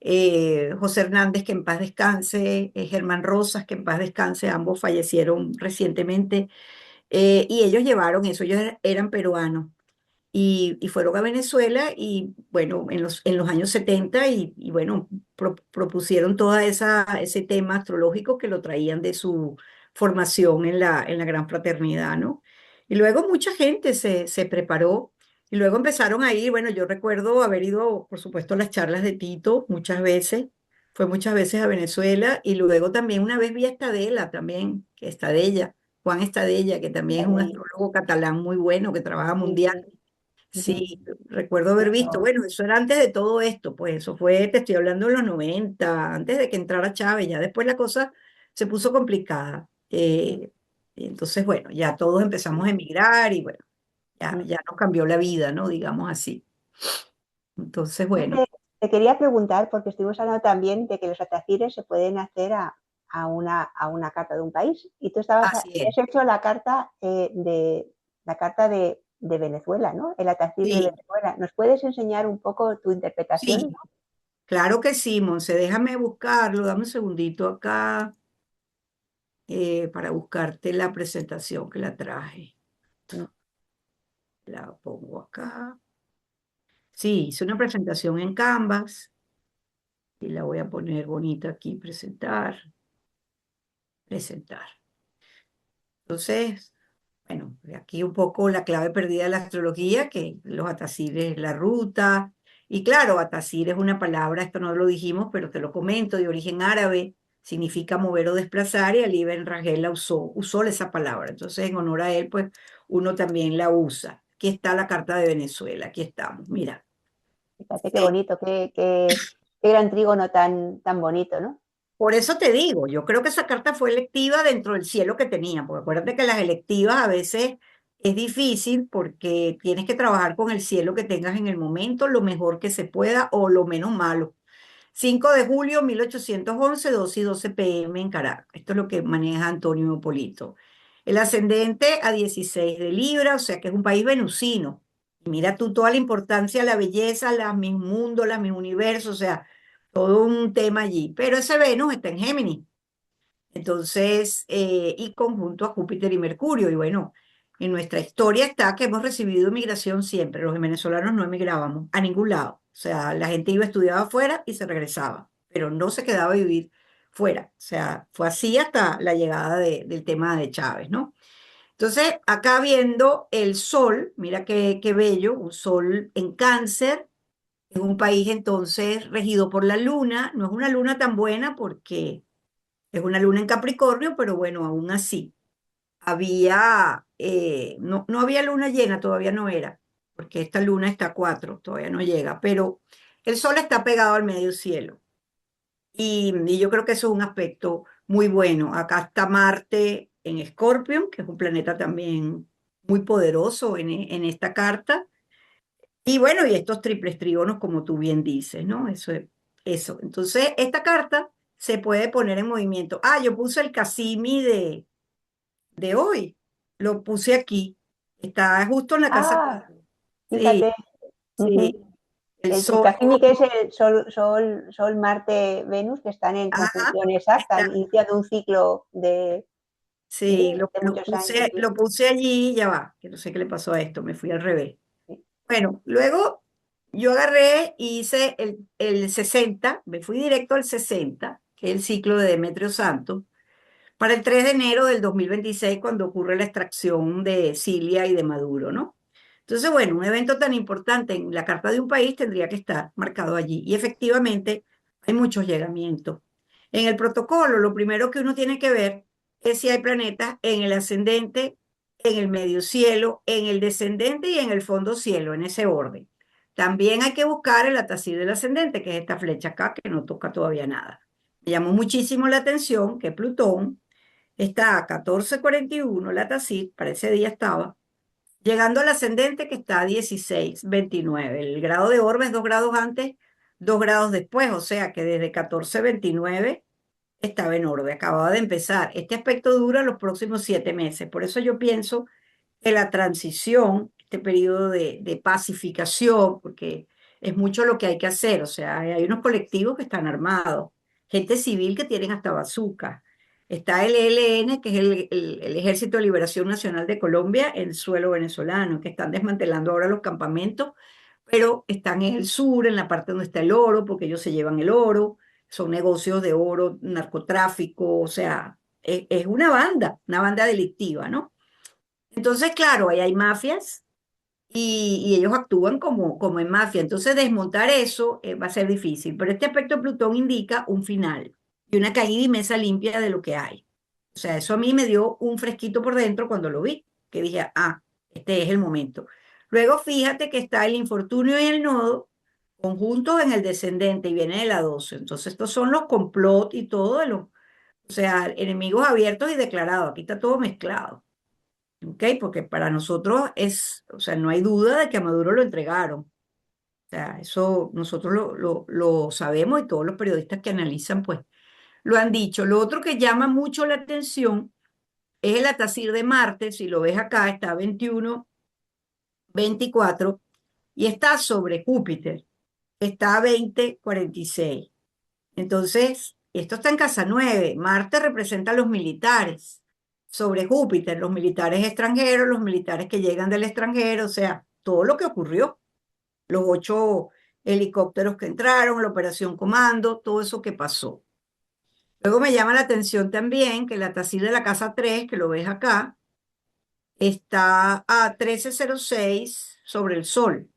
José Hernández, que en paz descanse, Germán Rosas, que en paz descanse, ambos fallecieron recientemente, y ellos llevaron eso, ellos eran peruanos y fueron a Venezuela y bueno, en los años 70 y bueno, propusieron ese tema astrológico que lo traían de su formación en la Gran Fraternidad, ¿no? Y luego mucha gente se preparó y luego empezaron a ir, bueno, yo recuerdo haber ido, por supuesto, a las charlas de Tito muchas veces, fue muchas veces a Venezuela y luego también una vez vi a Estadela también, que Estadella, Juan Estadella, que también es un astrólogo catalán muy bueno que trabaja Sí, mundial. sí. Ujú. Sí, recuerdo haber visto, bueno, eso era antes de todo esto, pues eso fue, te estoy hablando de los 90 antes de que entrara Chávez, ya después la cosa se puso complicada. Y entonces, bueno, ya todos empezamos a emigrar y bueno, ya nos cambió la vida, ¿no? Digamos así. Entonces, Yo bueno, te quería preguntar, porque estuvimos hablando también de que los atacires se pueden hacer a una carta de un país. Y tú así es. has hecho la carta de Venezuela, ¿no? El atacir de Sí, Venezuela. ¿Nos puedes enseñar un poco tu interpretación? sí, claro que sí, Monse, déjame buscarlo, dame un segundito acá para buscarte la presentación que la traje. ¿No? La pongo acá. Sí, hice una presentación en Canvas y la voy a poner bonita aquí, presentar, presentar. Entonces, bueno, aquí un poco la clave perdida de la astrología, que los atacires, la ruta. Y claro, atacir es una palabra, esto no lo dijimos, pero te lo comento, de origen árabe, significa mover o desplazar, y Ali Ben Rajel usó esa palabra. Entonces, en honor a él, pues uno también la usa. Aquí está la carta de Venezuela, aquí estamos, mira. Fíjate qué bonito, qué gran trígono tan bonito, ¿no? Por eso te digo, yo creo que esa carta fue electiva dentro del cielo que tenía, porque acuérdate que las electivas a veces es difícil porque tienes que trabajar con el cielo que tengas en el momento, lo mejor que se pueda o lo menos malo. 5 de julio 1811, 2:12 p.m. en Caracas. Esto es lo que maneja Antonio Hipólito. El ascendente a 16 de Libra, o sea que es un país venusino. Y mira tú toda la importancia, la belleza, las mis mundos, las mis universos, o sea, todo un tema allí. Pero ese Venus está en Géminis. Entonces, y conjunto a Júpiter y Mercurio. Y bueno, en nuestra historia está que hemos recibido migración siempre. Los venezolanos no emigrábamos a ningún lado. O sea, la gente iba a estudiar afuera y se regresaba, pero no se quedaba a vivir fuera. O sea, fue así hasta la llegada del tema de Chávez, ¿no? Entonces, acá viendo el sol, mira qué bello, un sol en Cáncer, es un país entonces regido por la luna. No es una luna tan buena porque es una luna en Capricornio, pero bueno, aún así. No había luna llena, todavía no era, porque esta luna está a 4, todavía no llega, pero el sol está pegado al medio cielo. Y yo creo que eso es un aspecto muy bueno. Acá está Marte en Escorpio, que es un planeta también muy poderoso en esta carta. Y bueno, y estos triples trígonos, como tú bien dices, ¿no? Eso. Entonces, esta carta se puede poner en movimiento. Ah, yo puse el Cassimi de hoy. Lo puse aquí. Está justo en la casa Ah, 4. Sí, fíjate. sí. El El sol. Cassini, que es el Sol, Marte, Venus, que están en Ajá. conjunción exacta, Está. iniciando un ciclo de, Sí, lo, de lo muchos años. puse, Sí, lo puse allí, ya va, que no sé qué le pasó a esto, me fui al revés. sí. Bueno, luego yo agarré y hice el 60, me fui directo al 60, que es el ciclo de Demetrio Santos, para el 3 de enero del 2026, cuando ocurre la extracción de Cilia y de Maduro, ¿no? Entonces, bueno, un evento tan importante en la carta de un país tendría que estar marcado allí. Y efectivamente, hay muchos llegamientos. En el protocolo, lo primero que uno tiene que ver es si hay planetas en el ascendente, en el medio cielo, en el descendente y en el fondo cielo, en ese orden. También hay que buscar el Atacil del ascendente, que es esta flecha acá, que no toca todavía nada. Me llamó muchísimo la atención que Plutón está a 14,41, la Atacil, para ese día estaba, llegando al ascendente que está a 16,29. El grado de orbe es 2 grados antes, 2 grados después, o sea que desde 14,29 estaba en orbe, acababa de empezar. Este aspecto dura los próximos 7 meses, por eso yo pienso que la transición, este periodo de pacificación, porque es mucho lo que hay que hacer, o sea, hay unos colectivos que están armados, gente civil que tienen hasta bazooka. Está el ELN, que es el Ejército de Liberación Nacional de Colombia, en suelo venezolano, que están desmantelando ahora los campamentos, pero están en el sur, en la parte donde está el oro, porque ellos se llevan el oro, son negocios de oro, narcotráfico, o sea, es una banda delictiva, ¿no? Entonces, claro, ahí hay mafias y ellos actúan como en mafia. Entonces, desmontar eso va a ser difícil. Pero este aspecto de Plutón indica un final y una caída y mesa limpia de lo que hay. O sea, eso a mí me dio un fresquito por dentro cuando lo vi, que dije, ah, este es el momento. Luego, fíjate que está el infortunio y el nodo conjuntos en el descendente y viene de la 12. Entonces, estos son los complot y todo de los, o sea, enemigos abiertos y declarados. Aquí está todo mezclado. ¿Ok? Porque para nosotros es, o sea, no hay duda de que a Maduro lo entregaron. O sea, eso nosotros lo sabemos y todos los periodistas que analizan, pues, lo han dicho. Lo otro que llama mucho la atención es el Atacir de Marte. Si lo ves acá, está 21, 24 y está sobre Júpiter. Está a 20, 46. Entonces, esto está en casa 9. Marte representa a los militares sobre Júpiter, los militares extranjeros, los militares que llegan del extranjero, o sea, todo lo que ocurrió, los 8 helicópteros que entraron, la operación Comando, todo eso que pasó. Luego me llama la atención también que la Tacil de la casa 3, que lo ves acá, está a 13,06 sobre el Sol.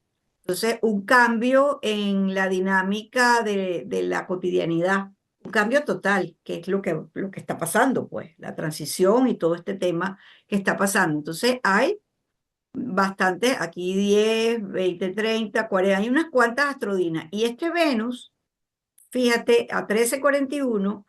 Entonces, un cambio en la dinámica de la cotidianidad, un cambio total, que es lo que está pasando, pues, la transición y todo este tema que está pasando. Entonces, hay bastante, aquí 10, 20, 30, 40, hay unas cuantas astrodinas. Y este Venus, fíjate, a 13,41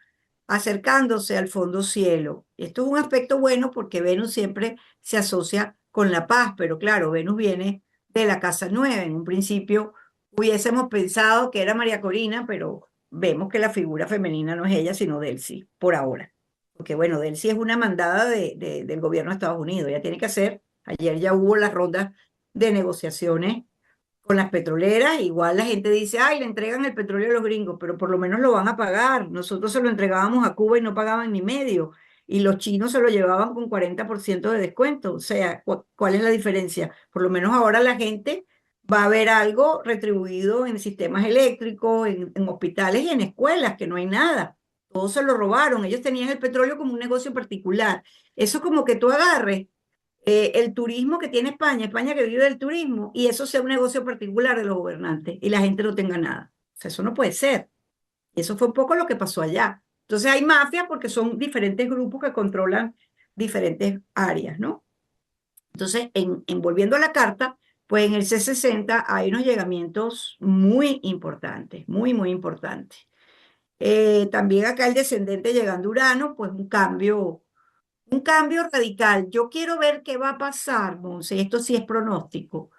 acercándose al fondo cielo. Esto es un aspecto bueno porque Venus siempre se asocia con la paz, pero claro, Venus viene de la casa 9. En un principio hubiésemos pensado que era María Corina, pero vemos que la figura femenina no es ella, sino Delcy, por ahora. Porque bueno, Delcy es una mandada del gobierno de Estados Unidos. Ella tiene que hacer, ayer ya hubo las rondas de negociaciones con las petroleras, igual la gente dice, ay, le entregan el petróleo a los gringos, pero por lo menos lo van a pagar. Nosotros se lo entregábamos a Cuba y no pagaban ni medio, y los chinos se lo llevaban con 40% de descuento. O sea, ¿cuál es la diferencia? Por lo menos ahora la gente va a ver algo retribuido en sistemas eléctricos, en hospitales y en escuelas, que no hay nada. Todos se lo robaron. Ellos tenían el petróleo como un negocio particular. Eso es como que tú agarres el turismo que tiene España, España que vive del turismo, y eso sea un negocio particular de los gobernantes y la gente no tenga nada. O sea, eso no puede ser. Y eso fue un poco lo que pasó allá. Entonces hay mafias porque son diferentes grupos que controlan diferentes áreas, ¿no? Entonces, volviendo a la carta, pues en el C60 hay unos llegamientos muy importantes, muy, muy importantes. También acá el descendente llegando a Urano, pues un cambio radical. Yo quiero ver qué va a pasar, Monse, esto sí es pronóstico.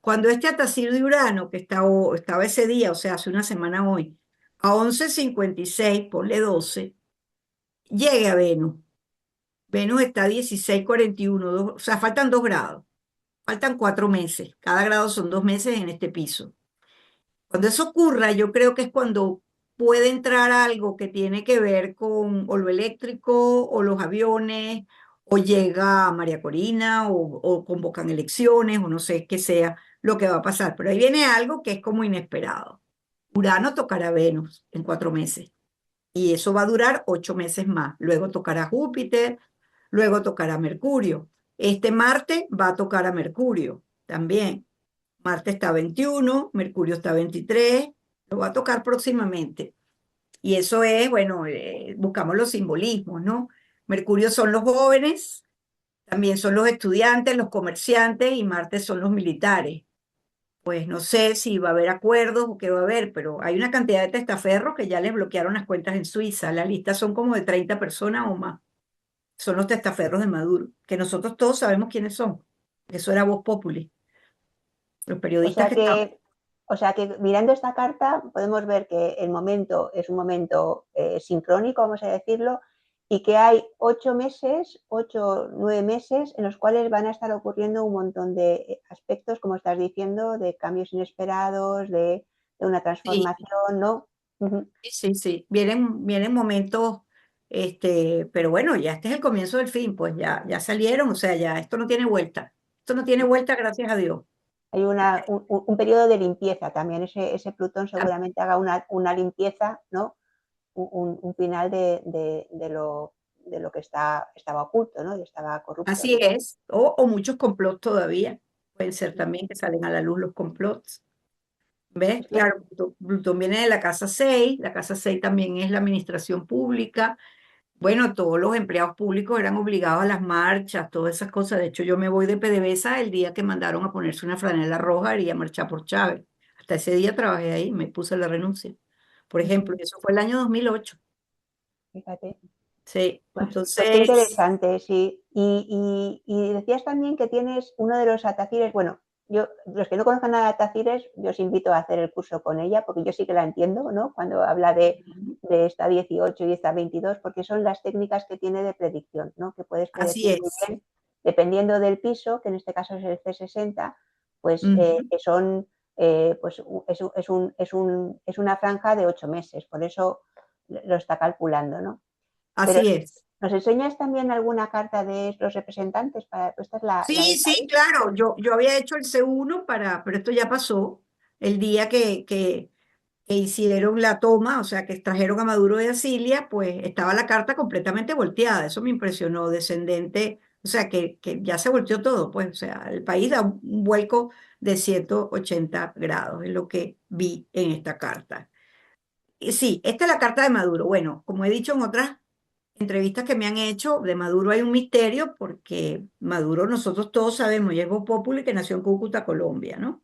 Cuando este Atacil de Urano, que estaba ese día, o sea, hace una semana hoy, a 11,56, ponle 12, llegue a Venus. Venus está a 16,41, o sea, faltan 2 grados, faltan 4 meses. Cada grado son 2 meses en este piso. Cuando eso ocurra, yo creo que es cuando puede entrar algo que tiene que ver con o lo eléctrico o los aviones, o llega María Corina, o convocan elecciones, o no sé qué sea lo que va a pasar. Pero ahí viene algo que es como inesperado. Urano tocará Venus en 4 meses y eso va a durar 8 meses más. Luego tocará Júpiter, luego tocará Mercurio. Este Marte va a tocar a Mercurio también. Marte está a 21, Mercurio está a 23, lo va a tocar próximamente. Y eso es, bueno, buscamos los simbolismos, ¿no? Mercurio son los jóvenes, también son los estudiantes, los comerciantes y Marte son los militares. Pues no sé si va a haber acuerdos o qué va a haber, pero hay una cantidad de testaferros que ya les bloquearon las cuentas en Suiza. La lista son como de 30 personas o más. Son los testaferros de Maduro, que nosotros todos sabemos quiénes son. Eso era Voz Populi, los O periodistas sea que estaban. que, o sea que mirando esta carta podemos ver que el momento es un momento sincrónico, vamos a decirlo, y que hay 8 meses, 8, 9 meses en los cuales van a estar ocurriendo un montón de aspectos, como estás diciendo, de cambios inesperados, de una Sí, transformación, ¿no? Ujú. sí, sí. Vienen momentos, pero bueno, ya este es el comienzo del fin, pues ya salieron, o sea, ya esto no tiene vuelta. Esto no tiene vuelta, gracias a Dios. Hay un periodo de limpieza también. Ese Plutón seguramente haga una limpieza, ¿no? Un final de lo que estaba oculto, ¿no? Y estaba corrupto. Así es, o muchos complots todavía. Pueden ser también que salen a la luz los complots. ¿Ves? Es que, Claro, Plutón viene de la casa 6. La casa 6 también es la administración pública. Bueno, todos los empleados públicos eran obligados a las marchas, todas esas cosas. De hecho, yo me voy de PDVSA el día que mandaron a ponerse una franela roja y a marchar por Chávez. Hasta ese día trabajé ahí, me puse la renuncia. Por ejemplo, eso fue el año 2008. fíjate. Sí, Pues qué entonces, interesante, sí. Y decías también que tienes uno de los atacires, bueno, los que no conozcan a Atacires, yo os invito a hacer el curso con ella, porque yo sí que la entiendo, ¿no? Cuando habla de esta 18 y esta 22, porque son las técnicas que tiene de predicción, ¿no? Que puedes así predecir muy es. bien, dependiendo del piso, que en este caso es el C60, pues Ujú. que son, pues es una franja de 8 meses, por eso lo está calculando, ¿no? Pero Así es. ¿nos enseñas también alguna carta de los representantes? Esta es la Sí, del sí, país. claro. Yo había hecho el C1 pero esto ya pasó el día que hicieron la toma, o sea, que extrajeron a Maduro de Asilia, pues estaba la carta completamente volteada. Eso me impresionó, descendente, o sea, que ya se volteó todo, pues, o sea, el país da un vuelco de 180 grados, es lo que vi en esta carta. Y sí, esta es la carta de Maduro. Bueno, como he dicho en otras entrevistas que me han hecho, de Maduro hay un misterio porque Maduro nosotros todos sabemos, y es Voz Populi que nació en Cúcuta, Colombia, ¿no?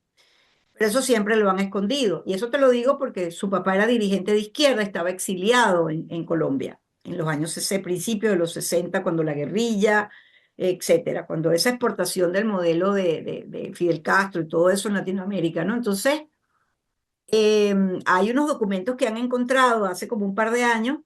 Pero eso siempre lo han escondido. Y eso te lo digo porque su papá era dirigente de izquierda, estaba exiliado en Colombia en los años 60, principios de los 60, cuando la guerrilla, etcétera, cuando esa exportación del modelo de Fidel Castro y todo eso en Latinoamérica, ¿no? Entonces, hay unos documentos que han encontrado hace como un par de años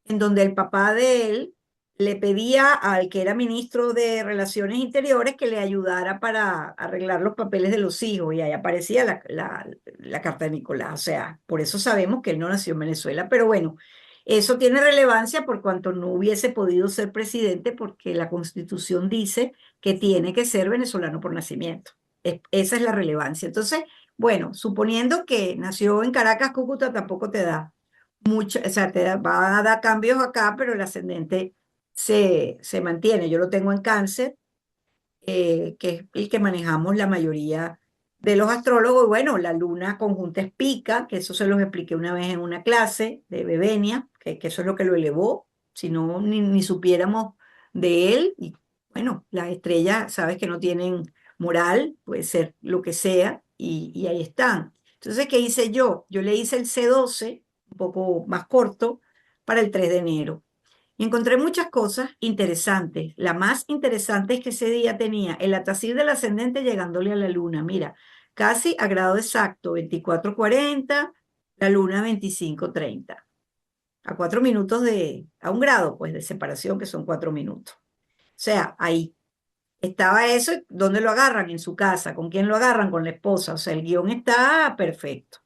en donde el papá de él le pedía al que era ministro de Relaciones Interiores que le ayudara para arreglar los papeles de los hijos y ahí aparecía la carta de Nicolás. O sea, por eso sabemos que él no nació en Venezuela, pero bueno, eso tiene relevancia por cuanto no hubiese podido ser presidente porque la Constitución dice que tiene que ser venezolano por nacimiento. Esa es la relevancia. Entonces, bueno, suponiendo que nació en Caracas, Cúcuta tampoco te da mucho, o sea, va a dar cambios acá, pero el ascendente se mantiene. Yo lo tengo en Cáncer, que es el que manejamos la mayoría de los astrólogos. Y bueno, la luna conjunta es Pica, que eso se los expliqué una vez en una clase de Bebenia, que eso es lo que lo elevó, si no, ni supiéramos de él. Y bueno, las estrellas, sabes que no tienen moral, puede ser lo que sea, y ahí están. Entonces, ¿qué hice yo? Yo le hice el C12, un poco más corto, para el 3 de enero. Y encontré muchas cosas interesantes. La más interesante es que ese día tenía el atacir del ascendente llegándole a la luna. Mira, casi a grado exacto, 24:40, la luna 25:30. A 4 minutos a un grado, pues, de separación, que son 4 minutos. O sea, ahí estaba eso. ¿Dónde lo agarran? En su casa. ¿Con quién lo agarran? Con la esposa. O sea, el guión está perfecto.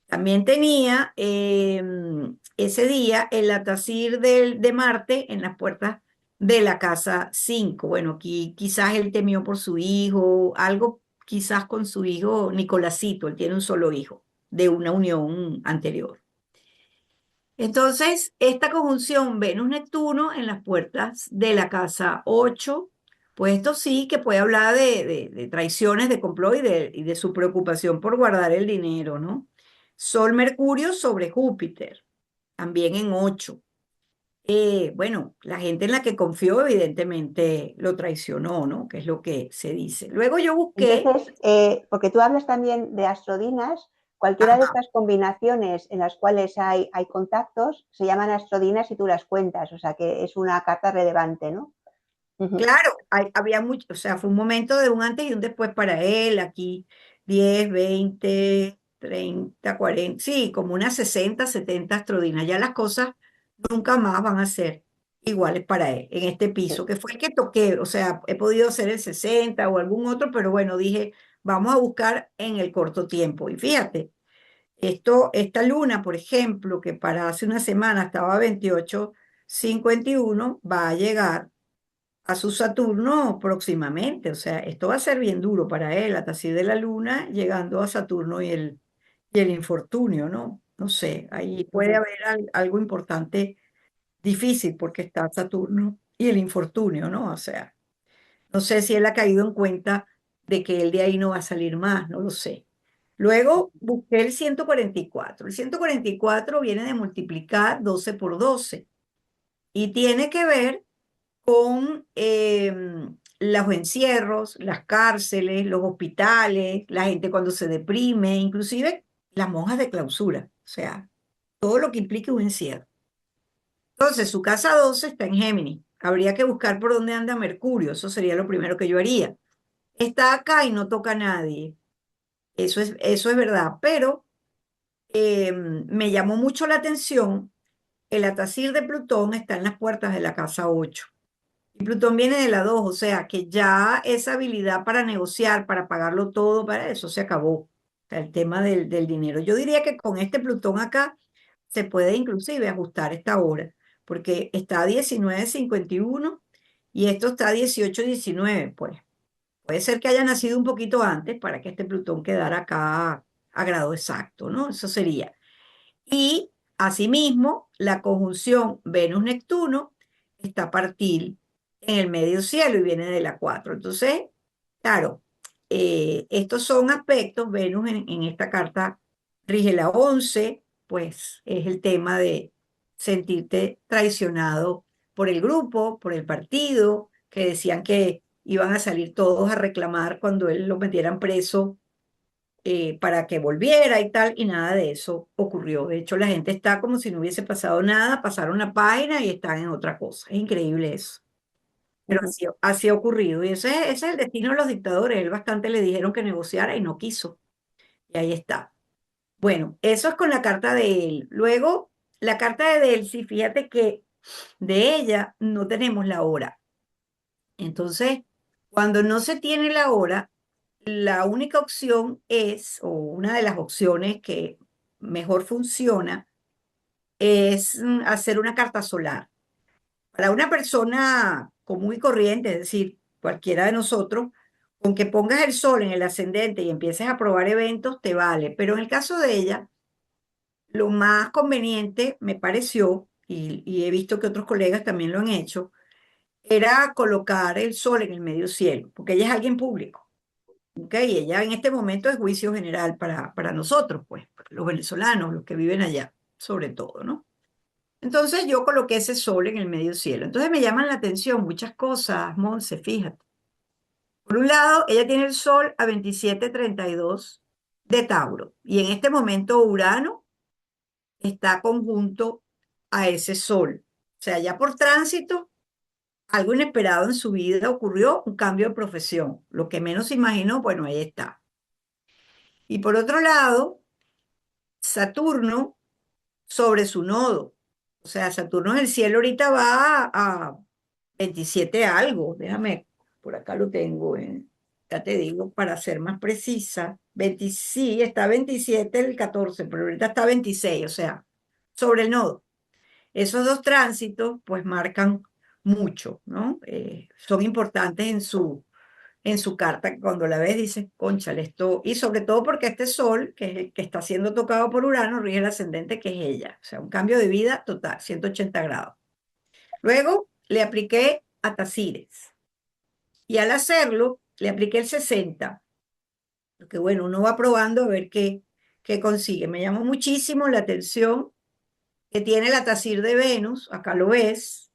También tenía ese día el atacir de Marte en las puertas de la casa 5. Bueno, aquí quizás él temió por su hijo, algo quizás con su hijo Nicolásito, él tiene un solo hijo de una unión anterior. Entonces, esta conjunción Venus-Neptuno en las puertas de la casa 8, pues esto sí que puede hablar de traiciones, de complot y de su preocupación por guardar el dinero, ¿no? Sol-Mercurio sobre Júpiter. también en 8. Bueno, la gente en la que confió evidentemente lo traicionó, ¿no? Que es lo que se dice. Luego yo busqué, Entonces, porque tú hablas también de astrodinas, cualquiera de ajá, estas combinaciones en las cuales hay contactos se llaman astrodinas y tú las cuentas, o sea que es una carta relevante, ¿no? Ujú. claro, había mucho, o sea, fue un momento de un antes y un después para él, aquí 10, 20, 30, 40, sí, como unas 60, 70 astrodinas. Ya las cosas nunca más van a ser iguales para él en este piso, Sí. que fue el que toqué, o sea, he podido hacer el 60 o algún otro, pero bueno, dije, vamos a buscar en el corto tiempo. Y fíjate, esta luna, por ejemplo, que para hace una semana estaba a 28,51, va a llegar a su Saturno próximamente. O sea, esto va a ser bien duro para él, hasta así de la luna, llegando a Saturno y el infortunio, ¿no? No sé, ahí puede Ujú. haber algo importante, difícil, porque está Saturno y el infortunio, ¿no? O sea, no sé si él ha caído en cuenta de que él de ahí no va a salir más, no lo sé. Luego busqué el 144. El 144 viene de multiplicar 12 por 12 y tiene que ver con los encierros, las cárceles, los hospitales, la gente cuando se deprime, inclusive las monjas de clausura, o sea, todo lo que implique un encierro. Entonces, su casa 12 está en Géminis. Habría que buscar por dónde anda Mercurio, eso sería lo primero que yo haría. Está acá y no toca a nadie, eso es verdad, pero me llamó mucho la atención, el atacir de Plutón está en las puertas de la casa 8. Y Plutón viene de la 2, o sea que ya esa habilidad para negociar, para pagarlo todo, para eso se acabó. O sea, el tema del dinero. Yo diría que con este Plutón acá se puede inclusive ajustar esta hora, porque está a 19,51 y esto está a 18,19. Pues puede ser que haya nacido un poquito antes para que este Plutón quedara acá a grado exacto, ¿no? Eso sería. Y asimismo, la conjunción Venus-Neptuno está partil en el medio cielo y viene de la 4. Entonces, claro, estos son aspectos, Venus en esta carta rige la 11, pues es el tema de sentirte traicionado por el grupo, por el partido, que decían que iban a salir todos a reclamar cuando él lo metieran preso, para que volviera y tal, y nada de eso ocurrió. De hecho, la gente está como si no hubiese pasado nada, pasaron la página y están en otra cosa. Es increíble eso. Pero Ujú. así ha ocurrido. Y ese es el destino de los dictadores. Él bastante le dijeron que negociara y no quiso. Y ahí está. Bueno, eso es con la carta de él. Luego, la carta de Delcy, fíjate que de ella no tenemos la hora. Entonces, cuando no se tiene la hora, la única opción es, o una de las opciones que mejor funciona, es hacer una carta solar. Para una persona común y corriente, es decir, cualquiera de nosotros, con que pongas el sol en el ascendente y empieces a probar eventos, te vale. Pero en el caso de ella, lo más conveniente me pareció, y he visto que otros colegas también lo han hecho, era colocar el sol en el medio cielo, porque ella es alguien público. ¿Ok? Y ella en este momento es juicio general para nosotros, pues, para los venezolanos, los que viven allá, sobre todo, ¿no? Entonces yo coloqué ese sol en el medio cielo. Entonces me llaman la atención muchas cosas, Monse, fíjate. Por un lado, ella tiene el sol a 27,32 de Tauro, y en este momento Urano está conjunto a ese sol. O sea, ya por tránsito, algo inesperado en su vida ocurrió, un cambio de profesión. Lo que menos imaginó, bueno, ahí está. Y por otro lado, Saturno sobre su nodo. O sea, Saturno en el cielo ahorita va a 27 algo. Déjame, por acá lo tengo. Ya te digo, para ser más precisa. 20, sí, está 27 el 14, pero ahorita está 26, o sea, sobre el nodo. Esos dos tránsitos, pues, marcan mucho, ¿no? Son importantes en su carta, que cuando la ves dices, cónchale, esto, y sobre todo porque este sol, que es el que está siendo tocado por Urano, rige el ascendente, que es ella. O sea, un cambio de vida total, 180 grados. Luego le apliqué a Tasires, y al hacerlo le apliqué el 60, porque bueno, uno va probando a ver qué consigue. Me llamó muchísimo la atención que tiene la Tazir de Venus, acá lo ves,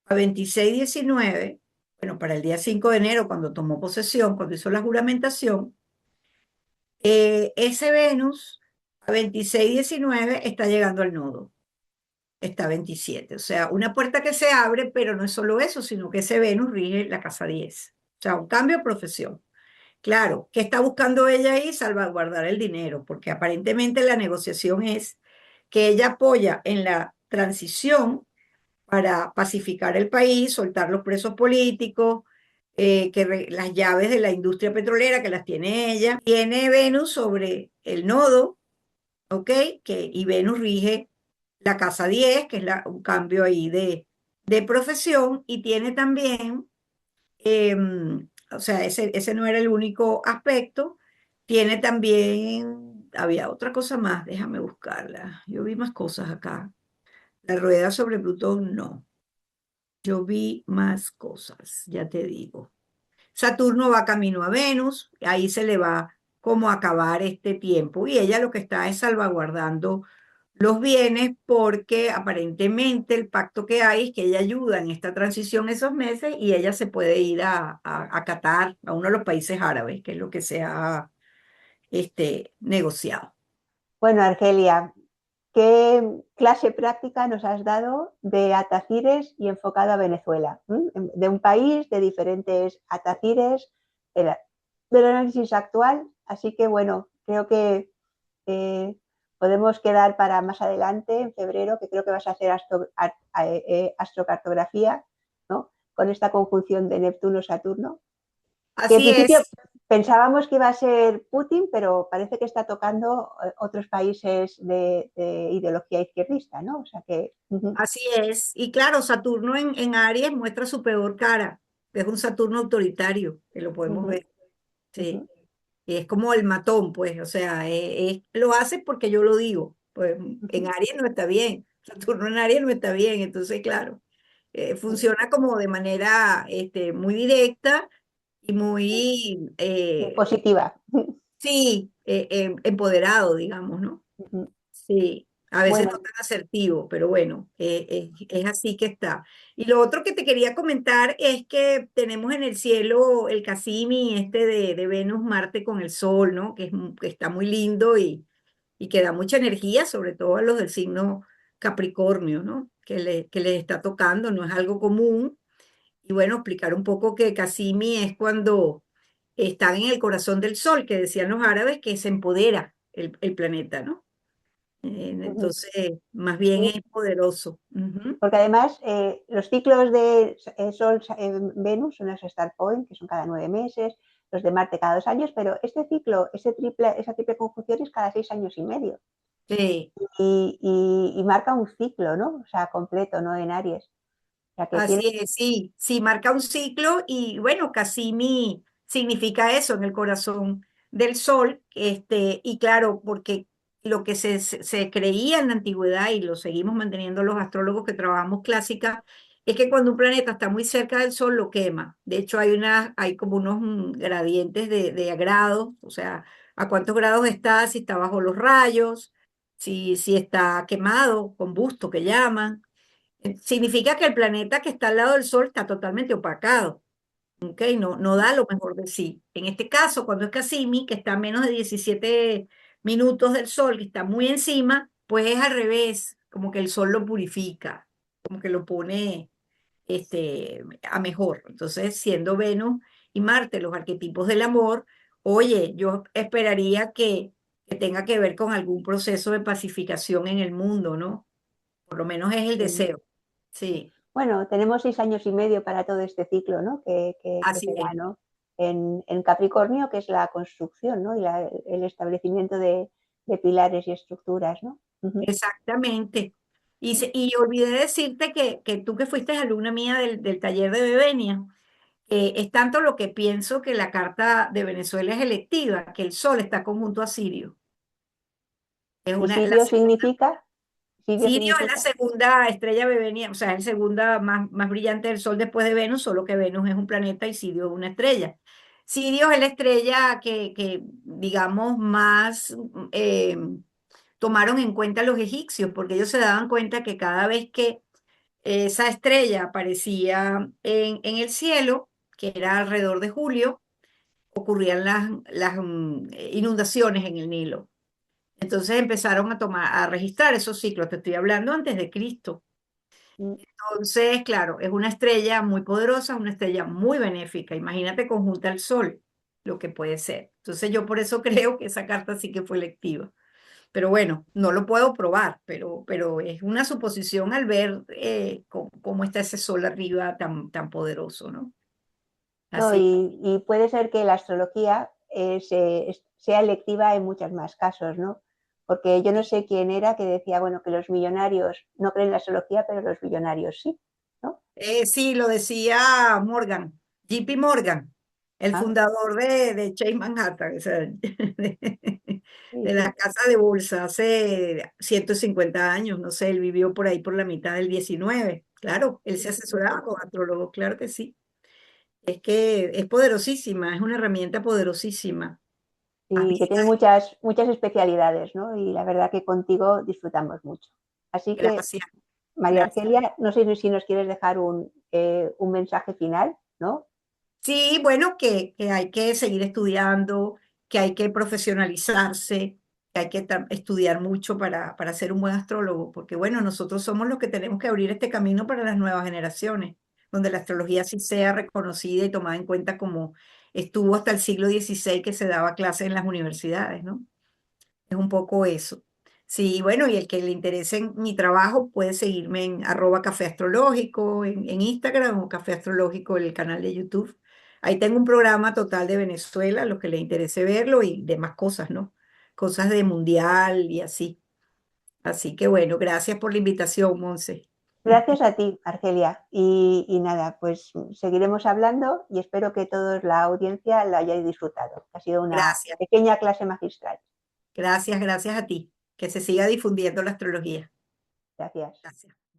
a 26-19, bueno, para el día 5 de enero, cuando tomó posesión, cuando hizo la juramentación, ese Venus a 26-19 está llegando al nodo, está a 27. O sea, una puerta que se abre, pero no es solo eso, sino que ese Venus rige la casa 10. O sea, un cambio de profesión. Claro, ¿qué está buscando ella ahí? Salvaguardar el dinero, porque aparentemente la negociación es que ella apoya en la transición para pacificar el país, soltar los presos políticos, las llaves de la industria petrolera que las tiene ella. Tiene Venus sobre el nodo, ¿ok? Y Venus rige la casa 10, que es un cambio ahí de profesión, y tiene también o sea, ese no era el único aspecto. Tiene también, había otra cosa más, déjame buscarla. Yo vi más cosas acá. La rueda sobre Plutón, no. Yo vi más cosas, ya te digo. Saturno va camino a Venus, ahí se le va como a acabar este tiempo y ella lo que está es salvaguardando los bienes porque aparentemente el pacto que hay es que ella ayuda en esta transición esos meses y ella se puede ir a Qatar, a uno de los países árabes, que es lo que se ha negociado. Bueno, Argelia, ¿qué clase práctica nos has dado de atacires y enfocado a Venezuela? De un país, de diferentes atacires, del, del análisis actual. Así que bueno, creo que eh, podemos quedar para más adelante, en febrero, que creo que vas a hacer astrocartografía, ¿no? Con esta conjunción de Neptuno-Saturno, que en Así principio es, pensábamos que iba a ser Putin, pero parece que está tocando otros países de ideología izquierdista, ¿no? O sea que... así es. Y claro, Saturno en Aries muestra su peor cara, que es un Saturno autoritario, que lo podemos ver. Sí. Y es como el matón, pues, o sea, lo hace porque yo lo digo. Pues en Aries no está bien, Saturno en Aries no está bien, entonces, claro, funciona como de manera muy directa y muy, Positiva. sí, empoderado, digamos, ¿no? Sí, a veces no Bueno, tan asertivo, pero bueno, es así que está. Y lo otro que te quería comentar es que tenemos en el cielo el Cassini de Venus, Marte con el Sol, ¿no? Que está muy lindo y que da mucha energía, sobre todo a los del signo Capricornio, ¿no? Que les está tocando, no es algo común. Y bueno, explicar un poco que Cassini es cuando están en el corazón del Sol, que decían los árabes, que se empodera el planeta, ¿no? Entonces, más bien sí, es poderoso. Ujú. porque además los ciclos de Sol-Venus son los Star Point, que son cada 9 meses, los de Marte cada 2 años, pero este ciclo, esa triple conjunción es cada 6 años y medio. Sí, Y marca un ciclo, ¿no? O sea, completo, ¿no? En Aries. O sea, que tiene... así es, sí, sí, marca un ciclo y bueno, Cassini significa eso en el corazón del sol, y claro, porque lo que se creía en la antigüedad y lo seguimos manteniendo los astrólogos que trabajamos clásica, es que cuando un planeta está muy cerca del sol lo quema. De hecho, hay como unos gradientes de grados, o sea, a cuántos grados está, si está bajo los rayos, si está quemado, combusto que llaman. Significa que el planeta que está al lado del Sol está totalmente opacado, ¿ok? No da lo mejor de sí. En este caso, cuando es Cassini, que está a menos de 17 minutos del Sol, que está muy encima, pues es al revés, como que el Sol lo purifica, como que lo pone a mejor. Entonces, siendo Venus y Marte los arquetipos del amor, oye, yo esperaría que tenga que ver con algún proceso de pacificación en el mundo, ¿no? Por lo menos es el deseo. Sí, Bueno, tenemos 6 años y medio para todo este ciclo, ¿no? Que así se es, da, ¿no? En Capricornio, que es la construcción, ¿no? Y el establecimiento de pilares y estructuras, ¿no? exactamente. Y olvidé decirte que tú que fuiste alumna mía del taller de Bebenia, es tanto lo que pienso que la carta de Venezuela es electiva, que el Sol está conjunto a Sirio. Es Y una, la, Sirio Sirio es la significa, segunda estrella bebenia, o sea, es la segunda más brillante del Sol después de Venus, solo que Venus es un planeta y Sirio es una estrella. Sirio es la estrella que digamos, más tomaron en cuenta los egipcios, porque ellos se daban cuenta que cada vez que esa estrella aparecía en el cielo, que era alrededor de julio, ocurrían las inundaciones en el Nilo. Entonces empezaron a registrar esos ciclos, te estoy hablando antes de Cristo. Mm. Entonces, claro, es una estrella muy poderosa, una estrella muy benéfica. Imagínate conjunta al Sol, lo que puede ser. Entonces yo por eso creo que esa carta sí que fue lectiva. Pero bueno, no lo puedo probar, pero es una suposición al ver cómo está ese Sol arriba tan poderoso, ¿no? No, Así. y puede ser que la astrología sea electiva en muchos más casos, ¿no? Porque yo no sé quién era que decía, bueno, que los millonarios no creen en la astrología, pero los millonarios sí, ¿no? Sí, lo decía Morgan, JP Morgan, el Ah, fundador de Chase Manhattan, o sea, sí, de la sí, casa de bolsa hace 150 años, no sé, él vivió por ahí por la mitad del 19. Claro, él se asesoraba con astrólogos, claro que sí. Es que es poderosísima, es una herramienta poderosísima. sí, que Amiga, tiene muchas especialidades, ¿no? Y la verdad que contigo disfrutamos mucho. Así que, gracias, María gracias. Argelia, no sé si nos quieres dejar un mensaje final, ¿no? Sí, bueno, que hay que seguir estudiando, que hay que profesionalizarse, que hay que estudiar mucho para ser un buen astrólogo, porque bueno, nosotros somos los que tenemos que abrir este camino para las nuevas generaciones, donde la astrología sí sea reconocida y tomada en cuenta como estuvo hasta el siglo XVI que se daba clases en las universidades, ¿no? Es un poco eso. Sí, bueno, y el que le interese en mi trabajo puede seguirme en @café astrológico, en Instagram o café astrológico, el canal de YouTube. Ahí tengo un programa total de Venezuela, a los que les interese verlo y demás cosas, ¿no? Cosas de mundial y así. Así que bueno, gracias por la invitación, Monse. Gracias a ti, Argelia. Y nada, pues seguiremos hablando y espero que toda la audiencia la hayáis disfrutado. Ha sido una Gracias, pequeña clase magistral. gracias a ti. Que se siga difundiendo la astrología. Gracias. Gracias.